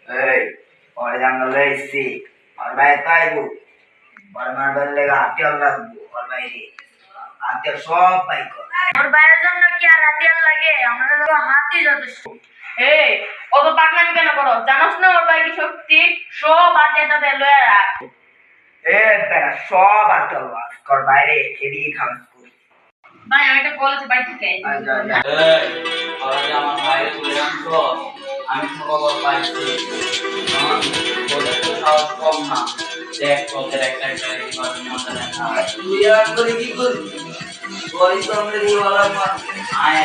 এই ওরে জানালে এসছি আর ভাই তাইবো ওর মারবার লেগে হাতিয়ার লাগবো ওর বাইরে হাতিয়ার সব পাইক ওর বাইরের জন্য কি আর হাতিয়ার লাগে? আমাদের তো হাতই যথেষ্ট। এই অত পাকনামি কেন করো? জানোস না ওর বাইরে শক্তি সব হাতিয়ারটাতে লয়ে রাখ। এ বেটা সব হাতিয়ার ওর বাইরে খেদিয়ে খাওয়া ভাই আমি একটা কলেজে বাড়ি থেকে আমার ভাইয়ের তুলে আনছো, আমি খবর পাইছি। তোদের তো সাহস কম না, দেখ তোদের একটা মজা দেখা। তুই আর করে কি করবি ওই তো আমরা দিয়ে বলার মা আয়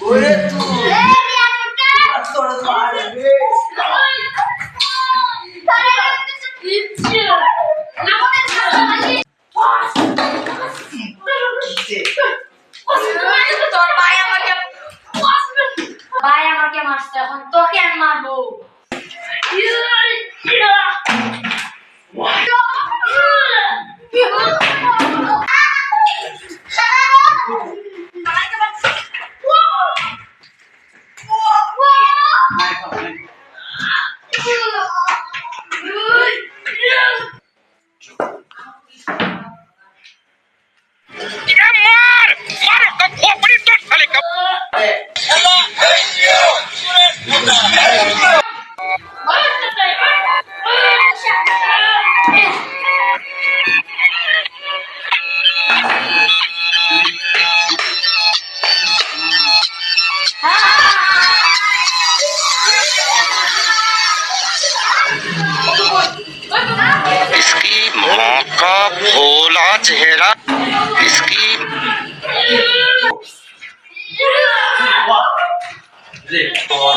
ওরে তুই তোর মারবে ভাই আমাকে মারছে, এখন তোকে আমি মারবো। इसकी माँ का भोला चेहरा, इसकी তোর